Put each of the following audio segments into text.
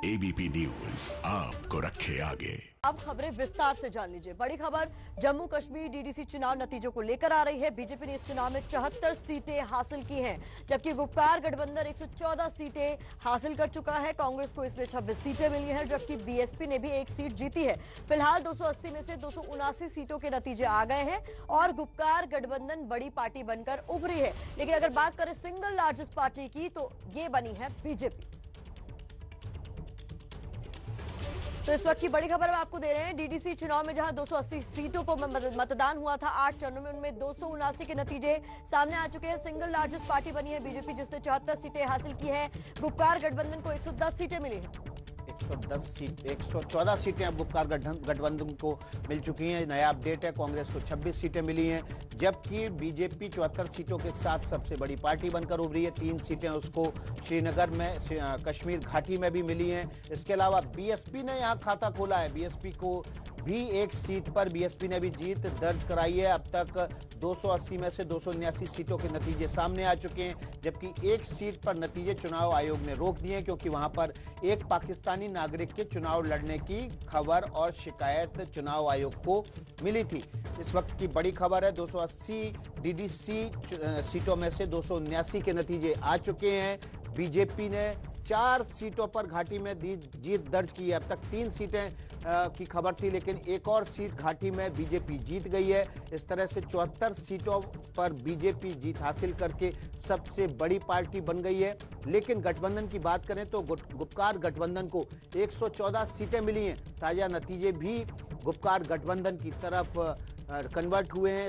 ABP news आपको रखे आगे। अब खबरें विस्तार से जान लीजिए। बड़ी खबर जम्मू कश्मीर डीडीसी चुनाव नतीजों को लेकर आ रही है। बीजेपी ने इस चुनाव में 74 सीटें हासिल की हैं, जबकि गुपकार गठबंधन 114 सीटें हासिल कर चुका है। कांग्रेस को इसमें 26 सीटें मिली हैं, जबकि बीएसपी ने भी एक सीट जीती है। फिलहाल 280 में से 279 सीटों के नतीजे आ गए हैं और गुपकार गठबंधन बड़ी पार्टी बनकर उभरी है। लेकिन अगर बात करें सिंगल लार्जेस्ट पार्टी की, तो ये बनी है बीजेपी। तो इस वक्त की बड़ी खबर हम आपको दे रहे हैं। डीडीसी चुनाव में जहां 280 सीटों पर मतदान हुआ था, 8 चरणों में, उनमें 279 के नतीजे सामने आ चुके हैं। सिंगल लार्जेस्ट पार्टी बनी है बीजेपी, जिसने 74 सीटें हासिल की है। गुपकार गठबंधन को 110 सीटें मिली हैं। 114 सीटें अब गुपकार गठबंधन को मिल चुकी हैं। नया अपडेट है, कांग्रेस को 26 सीटें मिली हैं, जबकि बीजेपी 74 सीटों के साथ सबसे बड़ी पार्टी बनकर उभरी है। 3 सीटें उसको श्रीनगर में, कश्मीर घाटी में भी मिली हैं। इसके अलावा बीएसपी ने यहां खाता खोला है। बीएसपी को भी एक सीट पर बीएसपी ने भी जीत दर्ज कराई है। अब तक 280 में से 279 सीटों के नतीजे सामने आ चुके हैं, जबकि एक सीट पर नतीजे चुनाव आयोग ने रोक दिए, क्योंकि वहां पर एक पाकिस्तानी नागरिक के चुनाव लड़ने की खबर और शिकायत चुनाव आयोग को मिली थी। इस वक्त की बड़ी खबर है, 280 डीडीसी सीटों में से 279 के नतीजे आ चुके हैं। बीजेपी ने 4 सीटों पर घाटी में जीत दर्ज की है। अब तक 3 सीटें की खबर थी, लेकिन एक और सीट घाटी में बीजेपी जीत गई है। इस तरह से 74 सीटों पर बीजेपी जीत हासिल करके सबसे बड़ी पार्टी बन गई है। लेकिन गठबंधन की बात करें तो गुपकार गठबंधन को 114 सीटें मिली हैं। ताजा नतीजे भी गुपकार गठबंधन की तरफ कन्वर्ट हुए हैं।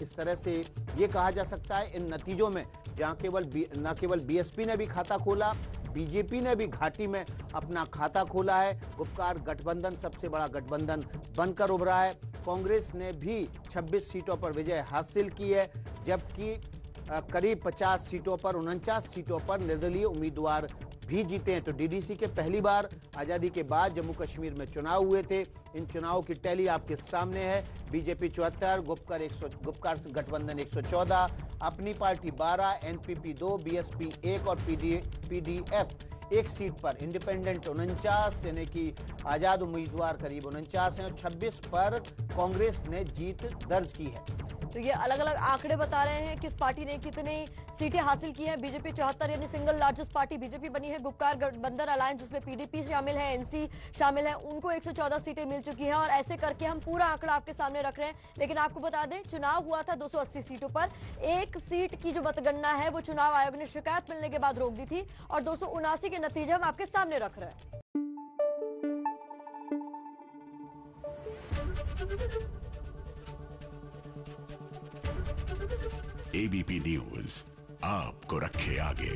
इस तरह से ये कहा जा सकता है, इन नतीजों में जहां न केवल बीएसपी ने भी खाता खोला, बीजेपी ने भी घाटी में अपना खाता खोला है। गुपकार गठबंधन सबसे बड़ा गठबंधन बनकर उभरा है। कांग्रेस ने भी 26 सीटों पर विजय हासिल की है, जबकि करीब 50 सीटों पर, 49 सीटों पर निर्दलीय उम्मीदवार भी जीते हैं। तो डीडीसी के पहली बार आजादी के बाद जम्मू कश्मीर में चुनाव हुए थे। इन चुनावों की टैली आपके सामने है। बीजेपी 74, गुपकार गठबंधन 114, अपनी पार्टी 12, एनपीपी 2, बीएसपी 1 और पीडीएफ 1 सीट पर, इंडिपेंडेंट 49 यानी कि आजाद उम्मीदवार करीब 49 हैं, और 26 पर कांग्रेस ने जीत दर्ज की है। तो ये अलग अलग आंकड़े बता रहे हैं किस पार्टी ने कितनी सीटें हासिल की हैं। बीजेपी 74 यानी सिंगल लार्जेस्ट पार्टी बीजेपी बनी है। गुपकार गठबंधन अलायंस, जिसमें पीडीपी शामिल है, एनसी शामिल है, उनको 114 सीटें मिल चुकी हैं। और ऐसे करके हम पूरा आंकड़ा आपके सामने रख रहे हैं। लेकिन आपको बता दें, चुनाव हुआ था 280 सीटों पर। एक सीट की जो मतगणना है वो चुनाव आयोग ने शिकायत मिलने के बाद रोक दी थी, और 279 के नतीजे हम आपके सामने रख रहे हैं। एबीपी न्यूज आपको रखे आगे।